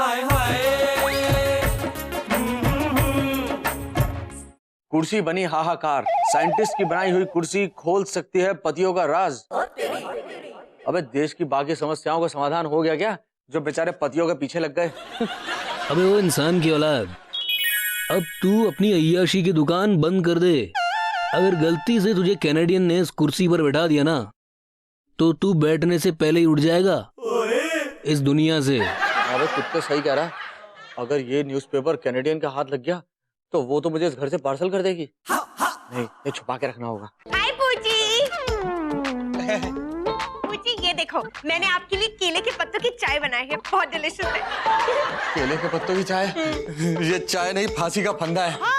हाय हाय। कुर्सी बनी हाहाकार, साइंटिस्ट की बनाई हुई कुर्सी खोल सकती है पतियों का राज। अबे देश की बाकी समस्याओं का समाधान हो गया क्या, जो बेचारे पतियों के पीछे लग गए? अबे वो इंसान की औलाद, अब तू अपनी अय्याशी की दुकान बंद कर दे। अगर गलती से तुझे कैनेडियन ने इस कुर्सी पर बैठा दिया ना, तो तू बैठने से पहले ही उठ जाएगा इस दुनिया से। अबे कुत्ते सही कह रहा है, अगर ये न्यूज़पेपर कैनेडियन के हाथ लग गया तो वो तो मुझे इस घर से पार्सल कर देगी। नहीं, ये छुपा के रखना होगा। हाय पूजी। पूजी ये देखो, मैंने आपके लिए केले के पत्तों की चाय बनाई है, बहुत डिलीशियस है। केले के पत्तों की चाय? ये चाय नहीं, फांसी का फंदा है।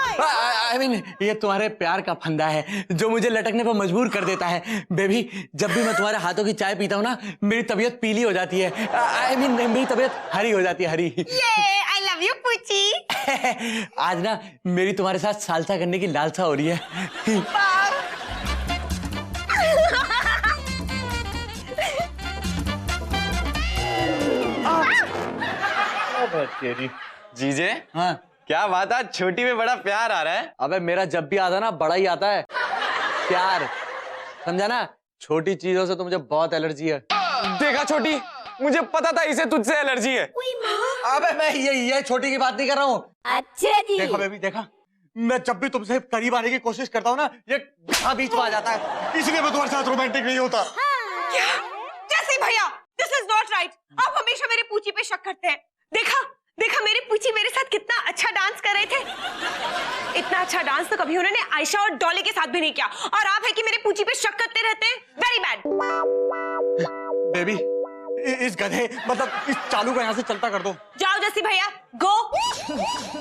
I mean, ये तुम्हारे प्यार का फंदा है जो मुझे लटकने पर मजबूर कर देता है। बेबी, जब भी मैं तुम्हारे हाथों की चाय पीता हूँ ना, मेरी तबीयत पीली हो जाती है। I mean, मेरी तबीयत हरी हो जाती है, हरी। आई लव यू पूजी। आज ना मेरी तुम्हारे साथ सालसा करने की लालसा हो रही है। तेरी जीजे, हाँ क्या बात है, छोटी में बड़ा प्यार आ रहा है। अबे मेरा जब भी आता ना बड़ा ही आता है प्यार, समझा ना? छोटी चीजों से तो मुझे बहुत एलर्जी है। देखा छोटी, मुझे पता था इसे तुझसे एलर्जी है। अबे मैं ये छोटी की बात नहीं कर रहा हूँ। अच्छा जी। देखा बेबी, देखा, मैं जब भी तुमसे करीब आने की कोशिश करता हूँ ना, ये बीच में आ जाता है, इसलिए मैं तुम्हारे साथ रोमांटिक नहीं होता। क्या? जैसे भैया, दिस इज नॉट राइट। आप हमेशा मेरे पूछी पे शक करते हैं। देखा मेरे पूछी मेरे साथ कितना अच्छा डांस कर रहे थे। इतना अच्छा डांस तो कभी उन्होंने आयशा और डॉली के साथ भी नहीं किया, और आप है कि मेरे पूछी पे शक करते रहते हैं। Very bad. बेबी, इस गधे मतलब इस चालू को यहाँ से चलता कर दो। जाओ जैसी भैया, गो।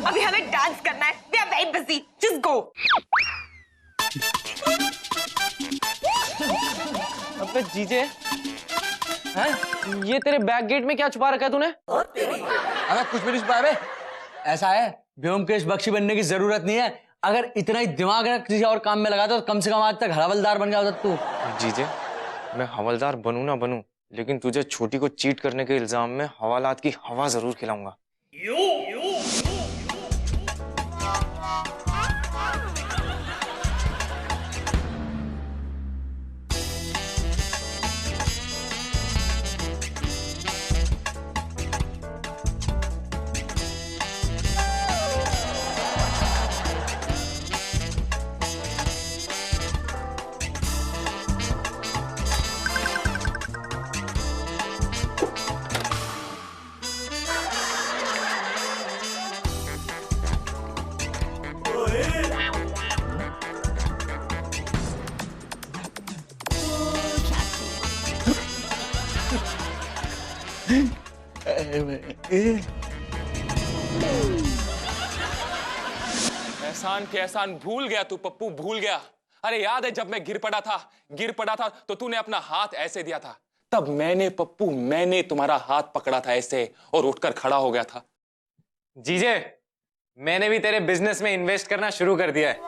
अभी हमें डांस करना है। We are very busy, just go. अबे जीजे, हैं? ये तेरे बैक गेट में क्या छुपा रखा है तूने? अगर कुछ भी नहीं छुपा है, ऐसा है, व्योमकेश बख्शी बनने की जरूरत नहीं है। अगर इतना ही दिमाग ना किसी और काम में लगा तो कम से कम आज तक हवलदार बन गया होता तू। जीजे, मैं हवलदार बनूं ना बनूं, लेकिन तुझे छोटी को चीट करने के इल्जाम में हवालात की हवा जरूर खिलाऊंगा। एहसान के एहसान भूल गया तू पप्पू, भूल गया। अरे याद है जब मैं गिर पड़ा था तो तूने अपना हाथ ऐसे दिया था, तब मैंने तुम्हारा हाथ पकड़ा था ऐसे और उठकर खड़ा हो गया था। जीजे, मैंने भी तेरे बिजनेस में इन्वेस्ट करना शुरू कर दिया है,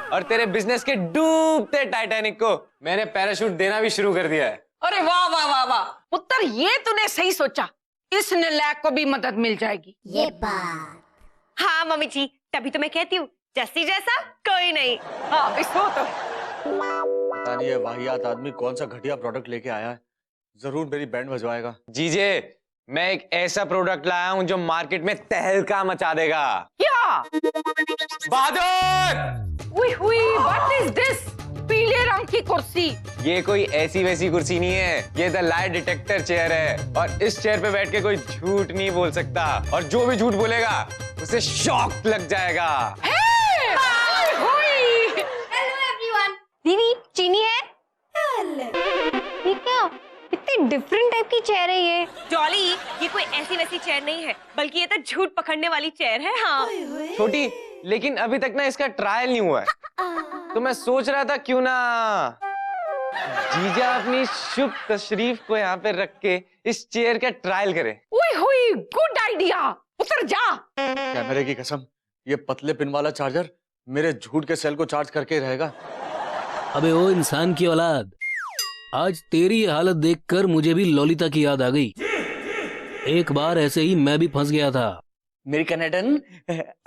और तेरे बिजनेस के डूबते टाइटैनिक को मैंने पैराशूट देना भी शुरू कर दिया है। अरे वाह वाह वाह वाह पुत्र, ये तूने सही सोचा, इस नालायक को भी मदद मिल जाएगी। ये बात। हाँ मम्मी जी, तभी तो मैं कहती हूँ, जैसी जैसा कोई नहीं। हाँ इसको तो पता नहीं है वाहियात आदमी कौन सा घटिया प्रोडक्ट लेके आया है, जरूर मेरी बैंड बजवाएगा। जीजे, मैं एक ऐसा प्रोडक्ट लाया हूं जो मार्केट में तहलका मचा देगा। क्या? बहादुर! हुई हुई, व्हाट इज दिस? पीले रंग की कुर्सी। ये कोई ऐसी वैसी कुर्सी नहीं है, ये द लाई डिटेक्टर चेयर है, और इस चेयर पे बैठ के कोई झूठ नहीं बोल सकता, और जो भी झूठ बोलेगा उसे शॉक लग जाएगा। Hello everyone. दीदी, चीनी है? ये क्या? इतनी डिफरेंट टाइप की चेयर है ये। डॉली, ये कोई ऐसी वैसी चेयर नहीं है, बल्कि ये तो झूठ पकड़ने वाली चेयर है। हाँ छोटी, लेकिन अभी तक ना इसका ट्रायल नहीं हुआ है, तो मैं सोच रहा था क्यों ना जीजा अपनी शुभ तशरीफ को यहाँ पे रख के इस चेयर का ट्रायल करे। हुई, गुड आइडिया। उतर जा। कैमरे की कसम, ये पतले पिन वाला चार्जर मेरे झूठ के सेल को चार्ज करके ही रहेगा। अबे ओ इंसान की औलाद, आज तेरी ये हालत देखकर मुझे भी ललिता की याद आ गई। एक बार ऐसे ही मैं भी फंस गया था। मेरी कनेडन,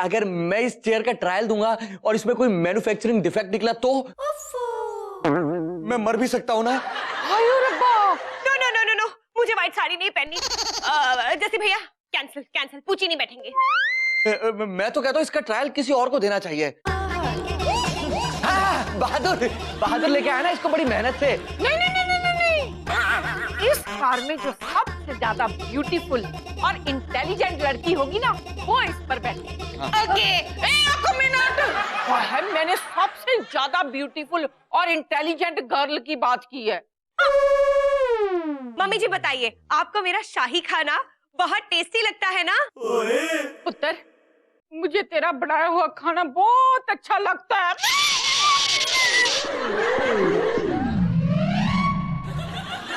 अगर मैं इस चेयर का ट्रायल दूंगा और इसमें कोई मैन्युफैक्चरिंग डिफेक्ट निकला तो मैं मर भी सकता हूँ ना। No no no no no, मुझे व्हाइट साड़ी नहीं पहननी। जैसे भैया कैंसिल कैंसिल, पूछी नहीं बैठेंगे। मैं तो कहता हूँ इसका ट्रायल किसी और को देना चाहिए। बहादुर बहादुर लेके आया ना इसको बड़ी मेहनत से। नहीं नहीं नहीं नहीं नहीं, इस कार में जो सबसे ज्यादा ब्यूटीफुल और इंटेलिजेंट लड़की होगी ना, वो इस पर बैठी। ओके, एक मिनट। है, मैंने सबसे ज्यादा ब्यूटीफुल और इंटेलिजेंट गर्ल की बात की है। मम्मी जी बताइए, आपको मेरा शाही खाना बहुत टेस्टी लगता है ना? पुत्र, मुझे तेरा बनाया हुआ खाना बहुत अच्छा लगता है।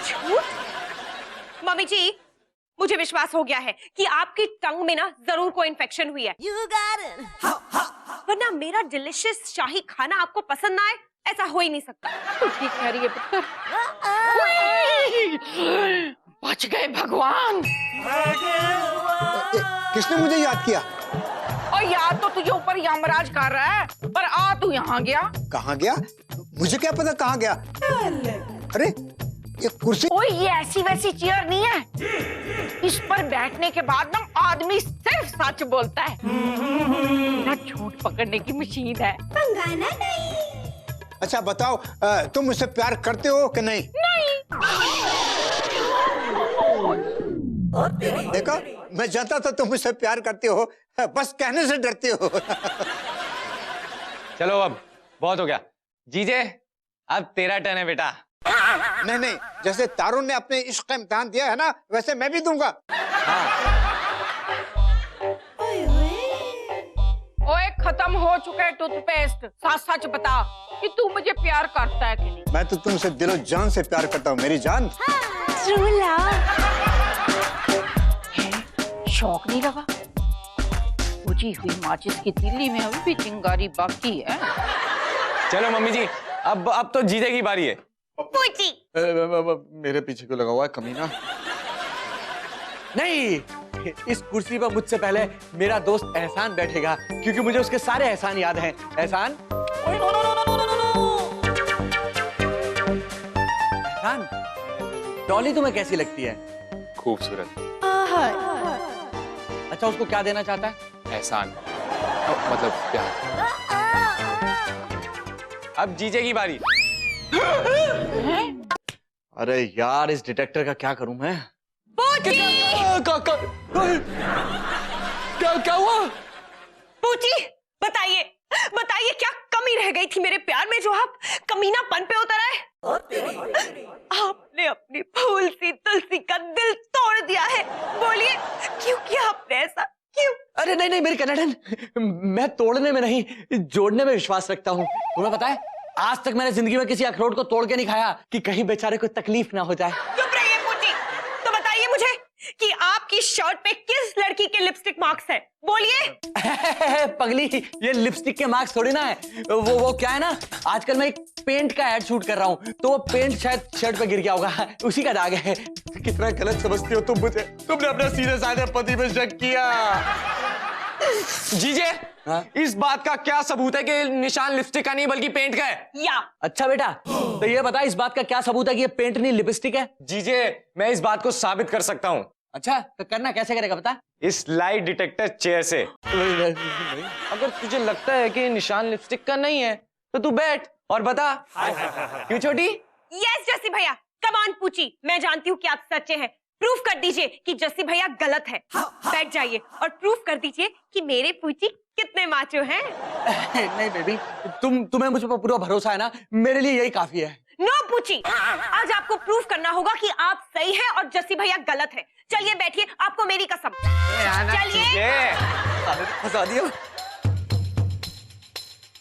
झूठ? मम्मी जी, मुझे विश्वास हो गया है कि आपकी टंग में ना जरूर कोई इन्फेक्शन हुई है। वरना मेरा डिलिशियस शाही खाना आपको पसंद ना आए, ऐसा हो ही नहीं सकता। तू ठीक कह रही है पुत्र। बच गए भगवान। किसने मुझे याद किया? और याद तो तुझे ऊपर यमराज कर रहा है, पर आ तू यहाँ गया। कहाँ गया? मुझे क्या पता कहाँ गया? अरे ये कुर्सी। ओए, ये ऐसी वैसी चेयर नहीं है। इस पर बैठने के बाद ना आदमी सिर्फ सच बोलता है, ना झूठ पकड़ने की मशीन है। अच्छा बताओ, तुम मुझसे प्यार करते हो कि नहीं? देखो, मैं जानता था तुम मुझसे प्यार करते हो, बस कहने से डरते हो। चलो अब बहुत हो गया। जीजे, अब तेरा टर्न है बेटा। नहीं नहीं, जैसे तारुण ने अपने इश्क का इम्तिहान दिया है ना, वैसे मैं भी दूंगा। ओए, खत्म हो चुका है टूथपेस्ट। सच सच बता कि तू मुझे प्यार करता है कि नहीं? मैं तो तुमसे दिलो जान से प्यार करता हूँ मेरी जान। शौक नहीं लगा? बुझी हुई माचिस की तिल्ली में अभी भी चिंगारी बाकी है। चलो मम्मी जी, अब तो जीजे की बारी है। पूछी। मेरे पीछे क्यों लगा हुआ है कमीना? नहीं, इस कुर्सी पर मुझसे पहले मेरा दोस्त एहसान बैठेगा, क्योंकि मुझे उसके सारे एहसान याद हैं। एहसान, एहसान, डॉली तुम्हें कैसी लगती है? खूबसूरत। अच्छा, उसको क्या देना चाहता है? एहसान, मतलब प्यार। अब जीजे की बारी। अरे यार, इस डिटेक्टर का क्या करूं मैं? क्या हुआ? पूछी, बताइए बताइए, क्या कमी रह गई थी मेरे प्यार में जो आप कमीनापन पे उतर आए? आपने अपनी फूल सी तुलसी का दिल तोड़ दिया है। बोलिए, क्यों किया आपने ऐसा? क्यों? अरे नहीं नहीं मेरी कनेडन, मैं तोड़ने में नहीं, जोड़ने में विश्वास रखता हूँ। तुम्हें पता है, आज तक मैंने जिंदगी में किसी अखरोट को तोड़ के नहीं खाया कि कहीं बेचारे को तकलीफ ना हो जाए। चुप रहिए पूछी। तो बताइए मुझे कि आपकी शर्ट पे किस लड़की के लिपस्टिक मार्क्स हैं? बोलिए। पगली, ये लिपस्टिक के मार्क्स थोड़ी ना है। वो क्या है ना, आजकल मैं एक पेंट का एड शूट कर रहा हूँ, तो वो पेंट शायद शर्ट पे गिर गया होगा, उसी का दाग है। कितना गलत समझती हो तुम मुझे। तुमने अपने सीधे साधे पति पे शक किया। जीजे, हाँ? इस बात का क्या सबूत है कि निशान लिपस्टिक का नहीं बल्कि पेंट का है? या अच्छा बेटा, तो ये बता, इस बात का क्या सबूत है कि ये पेंट नहीं लिपस्टिक है? जीजे, मैं इस बात को साबित कर सकता हूँ। अच्छा, तो करना कैसे करेगा बता? इस लाइट डिटेक्टर चेयर से। अगर तुझे लगता है कि निशान लिपस्टिक का नहीं है, तो तू बैठ और बता। क्यों छोटी? यस जस्सी भैया, कम ऑन पूछी, मैं जानती हूँ कि आप सच्चे हैं। प्रूफ कर दीजिए कि जस्सी भैया गलत है। बैठ जाइए और प्रूफ कर दीजिए कि मेरे पूछी कितने माचो हैं। नहीं बेबी, तुम्हें मुझ पर पूरा भरोसा है ना, मेरे लिए यही काफी है। नो पूछी, आज आपको प्रूफ करना होगा कि आप सही हैं और जस्सी भैया गलत है। चलिए बैठिए, आपको मेरी कसम। चलिए। फंसा दिया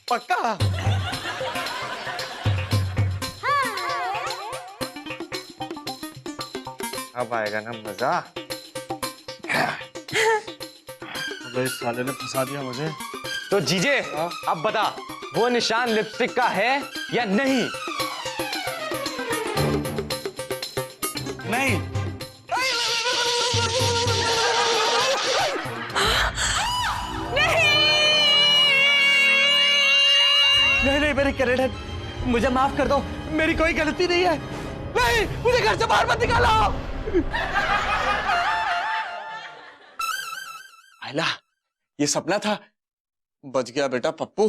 पक्का। अब आएगा ना मजा। इस साले ने फंसा दिया मुझे। तो जीजे, अब बता, वो निशान लिपस्टिक का है या नहीं? नहीं। कैनेडन, मुझे माफ कर दो, मेरी कोई गलती नहीं है। नहीं, मुझे घर से बाहर मत निकालो। आयला, ये सपना था। बच गया बेटा पप्पू।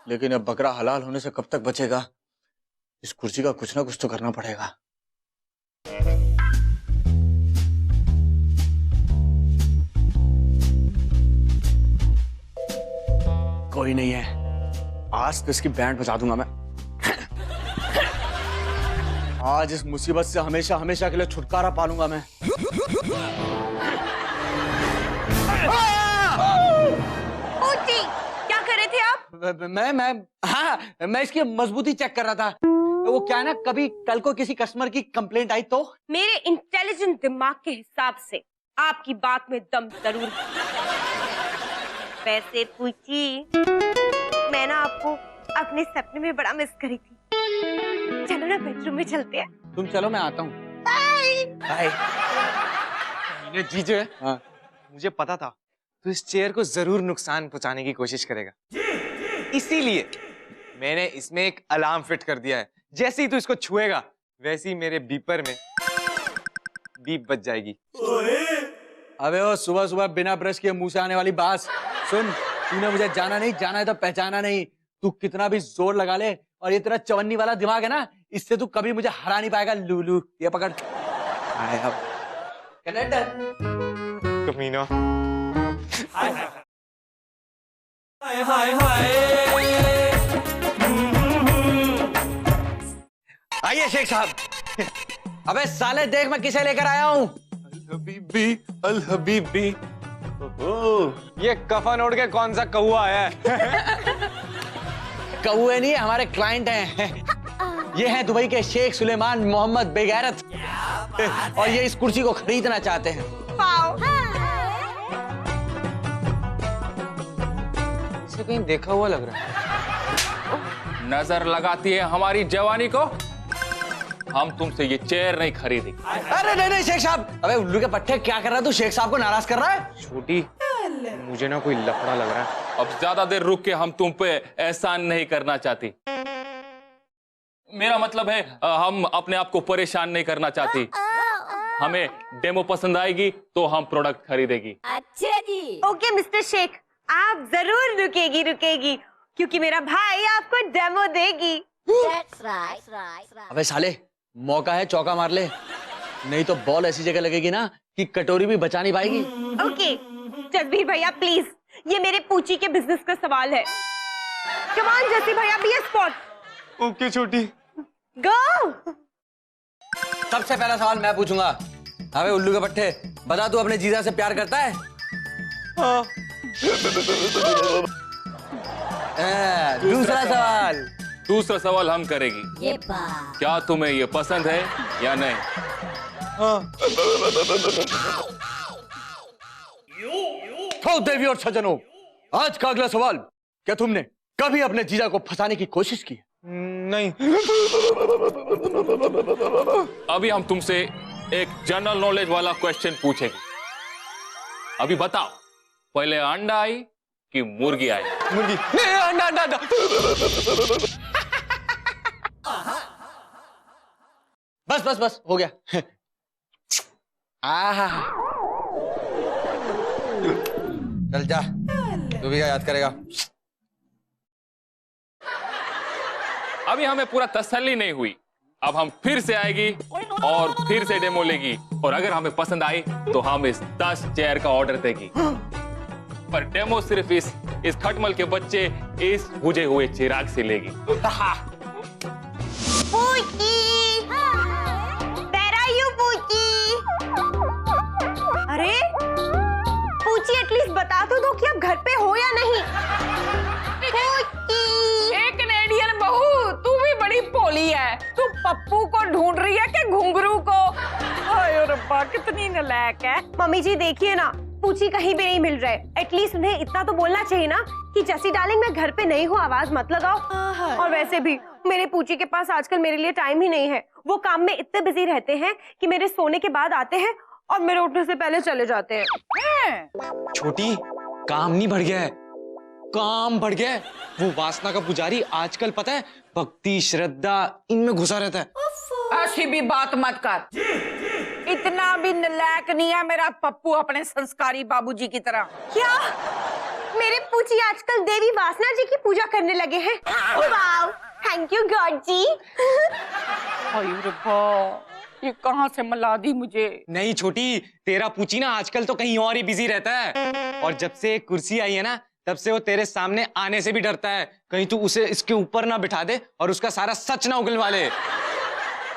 लेकिन अब बकरा हलाल होने से कब तक बचेगा? इस कुर्सी का कुछ ना कुछ तो करना पड़ेगा। कोई नहीं है, आज तो इसकी बैंड बजा दूंगा मैं। आज इस मुसीबत से हमेशा हमेशा के लिए छुटकारा पालूंगा मैं। पूछी, क्या कर रहे थे आप? मैं इसकी मजबूती चेक कर रहा था। वो क्या है ना, कभी कल को किसी कस्टमर की कंप्लेंट आई तो? मेरे इंटेलिजेंट दिमाग के हिसाब से आपकी बात में दम जरूर है। वैसे पूछी, मैं ना आपको अपने सपने में बड़ा मिस करी थी। चलो ना बेडरूम में चलते हैं। तुम चलो, मैं आता हूँ। बाय। जीजे, हाँ। मुझे पता था तू इस चेयर को जरूर नुकसान पहुंचाने की कोशिश करेगा, इसीलिए मैंने इसमें एक अलार्म फिट कर दिया है। जैसे ही तू इसको छुएगा वैसे ही मेरे बीपर में बीप बज जाएगी। अबे वो सुबह सुबह बिना ब्रश के मुंह से आने वाली बात सुन। तूने मुझे जाना नहीं, जाना है तो पहचाना नहीं। तू कितना भी जोर लगा ले, और ये तेरा चवन्नी वाला दिमाग है ना, इससे तू कभी मुझे हरा नहीं पाएगा। लूलू, ये पकड़। कमीना। आइए शेख साहब। अबे साले देख मैं किसे लेकर आया हूँ। हबीबी अल हबीबी। ये कफन ओढ़ के कौन सा कौआ है? कौए नहीं, हमारे क्लाइंट हैं। ये हैं दुबई के शेख सुलेमान मोहम्मद बेगैरत, और ये इस कुर्सी को खरीदना चाहते हैं। इसे कहीं देखा हुआ लग रहा है। नजर लगाती है हमारी जवानी को। हम तुमसे ये चेयर नहीं खरीदेंगे। अरे नहीं नहीं शेख साहब। अबे उल्लू के पट्टे, क्या कर रहा है तू? शेख साहब को नाराज कर रहा है। छोटी, मुझे ना कोई लफड़ा लग रहा है। अब ज्यादा देर रुक के हम तुम पे एहसान नहीं करना चाहती। मेरा मतलब है हम अपने आप को परेशान नहीं करना चाहती। हमें डेमो पसंद आएगी तो हम प्रोडक्ट खरीदेगी। अच्छा जी। ओके मिस्टर शेख, आप जरूर रुकेगी, क्योंकि मेरा भाई आपको डेमो देगी। अबे साले, मौका है, चौका मार ले, नहीं तो बॉल ऐसी जगह लगेगी ना कि कटोरी भी बचा नहीं पाएगी। ओके जसबीर भैया प्लीज, ये मेरे पूची के बिजनेस का सवाल है। कम ऑन जसी भैया, बी ए स्पॉट। ओके छोटी। गो। सबसे पहला सवाल मैं पूछूंगा। अबे उल्लू के पट्टे, बता तू अपने जीजा से प्यार करता है? हाँ। दूसरा सवाल हम करेगी। क्या तुम्हें ये पसंद है या नहीं? तो देवी और सज्जनों, आज का अगला सवाल, क्या तुमने कभी अपने जीजा को फंसाने की कोशिश की? नहीं। अभी हम तुमसे एक जनरल नॉलेज वाला क्वेश्चन पूछेंगे। अभी बताओ, पहले अंडा आई कि मुर्गी आई? मुर्गी। नहीं, अंडा अंडा अंडा। बस बस बस, हो गया। आहा, चल जा, तू भी क्या याद करेगा। अभी हमें पूरा तसल्ली नहीं हुई। अब हम फिर से आएगी और फिर से डेमो लेगी, और अगर हमें पसंद आई तो हम इस 10 चेयर का ऑर्डर देगी। पर डेमो सिर्फ इस खटमल के बच्चे इस बुझे हुए चिराग से लेगी। पूची, where are you, पूची? अरे पूची, एटलीस्ट बता तो दो कि आप घर पे हो या नहीं। एक कनेडियन बहू, तू भी बड़ी भोली है। तू पप्पू को ढूंढ रही है कि घुंघरू को? ओए रब्बा, कितनी नालायक है। मम्मी जी देखिए ना, पूची कहीं भी नहीं मिल रहे। एटलीस्ट उन्हें इतना तो बोलना चाहिए ना कि जसी डार्लिंग मैं घर पे नहीं हूँ, आवाज मत लगाओ। और वैसे भी मेरे पूची के पास आजकल मेरे लिए टाइम ही नहीं है। वो काम में इतने बिजी रहते हैं कि मेरे सोने के बाद आते हैं और मेरे उठने से पहले चले जाते हैं। छोटी, काम नहीं बढ़ गया है, काम बढ़ गया है। वो वासना का पुजारी आजकल पता है भक्ति श्रद्धा इनमें घुसा रहता है। ऐसी भी बात मत कर, इतना भी नालायक नहीं है मेरा पप्पू अपने संस्कारी बाबूजी की तरह। क्या मेरे पूछी आजकल देवी वासना जी की पूजा करने लगे हैं? वाव, थैंक यू गॉड जी। अरे रब्बा, ये कहाँ से मला दी मुझे। नहीं छोटी, तेरा पूछी ना आजकल तो कहीं और ही बिजी रहता है, और जब से कुर्सी आई है ना तब से वो तेरे सामने आने से भी डरता है, कहीं तू उसे इसके ऊपर ना बिठा दे और उसका सारा सच ना उगलवा ले।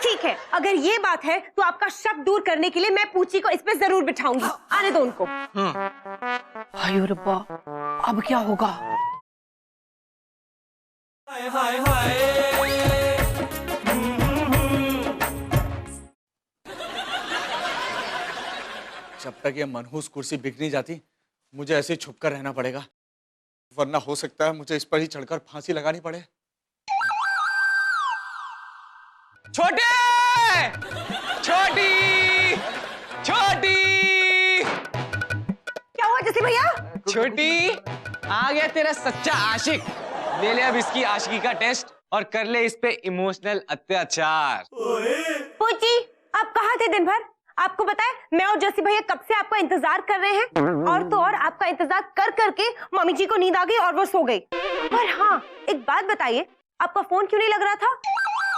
ठीक है, अगर ये बात है तो आपका शक दूर करने के लिए मैं पूछी को इस पे जरूर बिठाऊंगी। आने दो उनको। हाय रब्बा, अब क्या होगा? जब तक ये मनहूस कुर्सी बिक नहीं जाती मुझे ऐसे ही छुपकर रहना पड़ेगा, वरना हो सकता है मुझे इस पर ही चढ़कर फांसी लगानी पड़े। छोटे, छोटी, छोटी, क्या हुआ जैसे भैया? छोटी, आ गया तेरा सच्चा आशिक। ले ले अब इसकी आशिकी का टेस्ट और कर ले इस पे इमोशनल अत्याचार। पूछी, आप कहाँ थे दिन भर? आपको पता है मैं और जसी भैया कब से आपका इंतजार कर रहे हैं, और तो और आपका इंतजार कर करके मम्मी जी को नींद आ गई और वो सो गई। पर हाँ, एक बात बताइए, आपका फोन क्यों नहीं लग रहा था?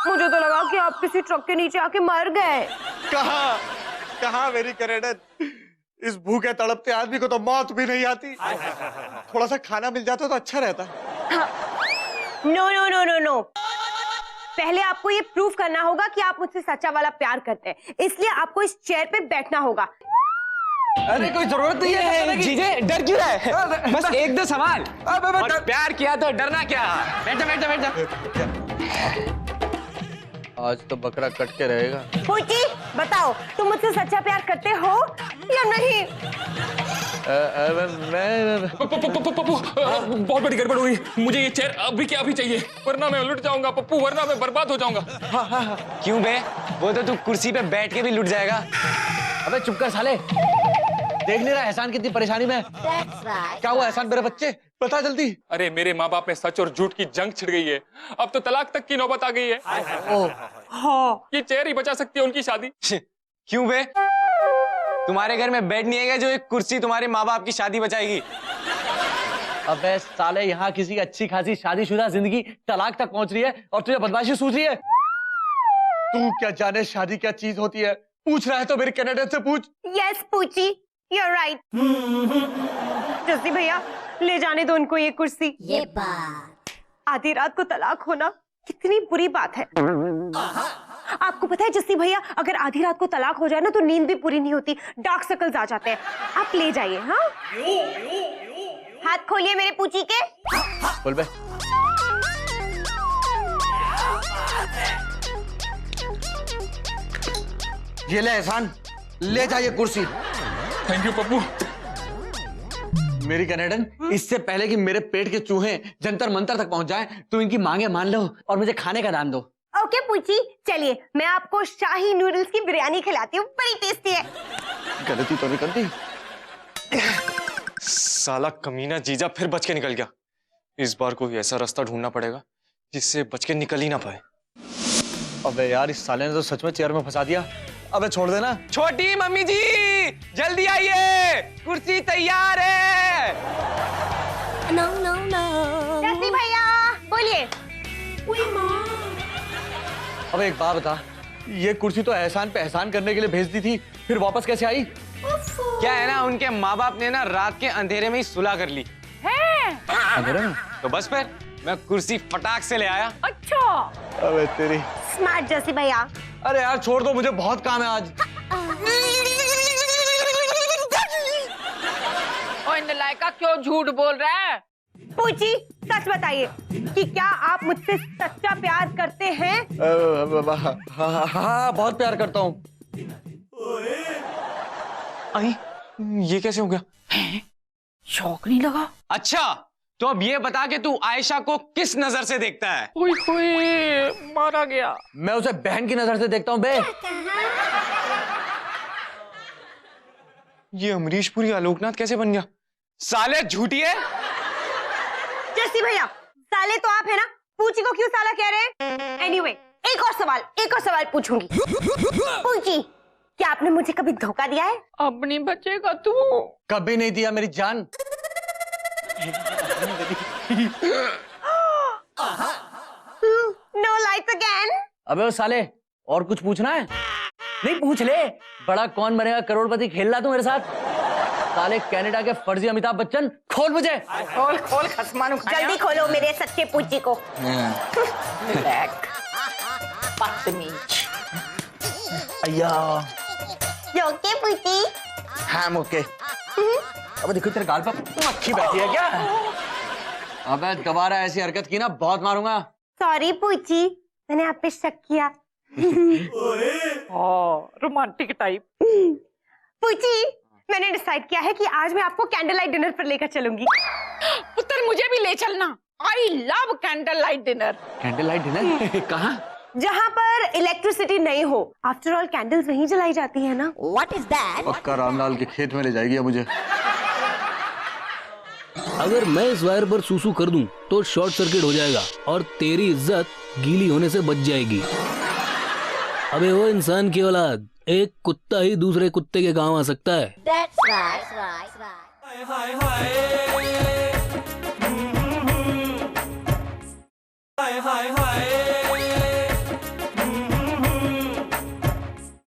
मुझे तो लगा कि आप किसी ट्रक के नीचे आके मर गए। कहाँ मेरी कनेडन, इस भूखे तड़पते आदमी को तो मौत भी नहीं आती। थोड़ा सा खाना मिल जाता तो अच्छा रहता। No no no no no, पहले आपको ये प्रूव करना होगा कि आप मुझसे सच्चा वाला प्यार करते हैं, इसलिए आपको इस चेयर पे बैठना होगा। अरे कोई जरूरत नहीं है। जीजे डर क्यों रहा है? बस एक दो सवाल, और प्यार किया तो डरना क्या? बैठ जा, बैठ जा, बैठ जा। आज तो बकरा कट के रहेगा। पूछी, बताओ तुम मुझसे सच्चा प्यार करते हो या नहीं? पप्पू, बहुत बड़ी गड़बड़ हो गई। मुझे ये चेयर अभी के अभी चाहिए, वरना मैं लुट जाऊंगा पप्पू, वरना मैं बर्बाद हो जाऊंगा। क्यों बे? वो तो तू कुर्सी पे बैठ के भी लुट जाएगा। अबे चुप कर साले, देख नहीं रहा एहसान कितनी परेशानी में? क्या हुआ एहसान मेरे बच्चे, बता जल्दी। अरे मेरे माँ बाप में सच और झूठ की जंग छिड़ गई है, अब तो तलाक तक की नौबत आ गई है। हाँ, ये चेयर ही बचा सकती है उनकी शादी। क्यों बे? तुम्हारे घर में बेड नहीं है जो एक कुर्सी तुम्हारे माँ बाप की शादी बचाएगी? अबे साले, यहाँ किसी की अच्छी खासी शादीशुदा जिंदगी तलाक तक पहुंच रही है और तुझे बदमाशी सूझ रही है। तू क्या जाने शादी क्या चीज होती है? पूछ रहा है तो मेरे कनाडा से पूछ। यस पूछी, यू आर राइट। जसी भैया, ले जाने दो उनको ये कुर्सी। ये बात आधी रात को तलाक होना कितनी बुरी बात है। आपको पता है जसी भैया, अगर आधी रात को तलाक हो जाए ना तो नींद भी पूरी नहीं होती, डार्क सर्कल्स आ जाते हैं। आप ले जाइए। हाँ, हाथ खोलिए मेरे पूछी के। बोल बे। ये ले एहसान, ले जाइए कुर्सी। Thank you Pappu. मेरी कनेडन, इससे पहले कि मेरे पेट के चूहे जंतर मंतर तक पहुंच जाएं, तुम इनकी मांगे मान लो और मुझे खाने का दान दो। ओके पूछी, चलिए मैं आपको शाही नूडल्स की बिरयानी खिलाती हूँ, बड़ी टेस्टी है। गलती तो नहीं करती। साला कमीना जीजा फिर बच के निकल गया। इस बार कोई ऐसा रास्ता ढूंढना पड़ेगा जिससे बच के निकल ही ना पाए। अबे यार, इस साले ने तो सच में चेयर में फंसा दिया। अबे छोड़ देना। छोटी मम्मी जी जल्दी आइए, कुर्सी तैयार है। नो नो नो जसी भैया बोलिए। अब एक बात बता, ये कुर्सी तो एहसान पे एहसान करने के लिए भेज दी थी, फिर वापस कैसे आई? क्या है ना, उनके माँ बाप ने ना रात के अंधेरे में ही सुलह कर ली अंधेरे में? तो बस फिर मैं कुर्सी फटाक से ले आया। अच्छा, अबे तेरी। स्मार्ट जसी भैया। अरे यार छोड़ दो, मुझे बहुत काम है आज। ओए नालायका, क्यों झूठ बोल रहा है? पूछी, सच बताइए कि क्या आप मुझसे सच्चा प्यार करते हैं? हाँ, बहुत प्यार करता हूँ। आई, ये कैसे हो गया? शौक नहीं लगा? अच्छा, तो अब ये बता कि तू आयशा को किस नजर से देखता है? ओए होए, मारा गया। मैं उसे बहन की नजर से देखता हूँ बे। ये अमरीश पुरी आलोकनाथ कैसे बन गया? साले झूठी है। जैसी भैया, साले तो आप है ना, पूची को क्यों साला कह रहे हैं? एनीवे, एक और सवाल पूछूंगी। पूची, क्या आपने मुझे कभी धोखा दिया है? अब नहीं बचेगा तू। कभी नहीं दिया मेरी जान। No lights again. अबे वो साले, और कुछ पूछना है? नहीं पूछ ले। बड़ा कौन बनेगा करोड़पति खेल रहा तू मेरे साथ? साले कनाडा के फर्जी अमिताभ बच्चन, खोल मुझे। खोल खोल खसमानु खाया। जल्दी खोलो मेरे सच्चे पूची को। बदतमीज। अय्या। ओके पूची। हाँ ओके। अब देखो तेरे गाल पर मक्खी बैठी है क्या? अबे दोबारा ऐसी हरकत की ना बहुत मारूंगा। सॉरी पूची, मैंने आप पे शक किया। Romantic type. पूची, मैंने डिसाइड किया है कि आज मैं आपको कैंडल लाइट डिनर पर लेकर चलूंगी। पुत्र मुझे भी ले चलना। I love candle light dinner. Candle light dinner कहाँ? जहाँ पर इलेक्ट्रिसिटी नहीं हो। आफ्टर ऑल कैंडल्स वहीं जलाई जाती है ना। What is that? पक्का रामलाल के खेत में ले जाएगी अब मुझे। अगर मैं इस वायर पर सूसू कर दूं तो शॉर्ट सर्किट हो जाएगा और तेरी इज्जत गीली होने से बच जाएगी। अबे वो इंसान की औलाद, एक कुत्ता ही दूसरे कुत्ते के काम आ सकता है। That's right.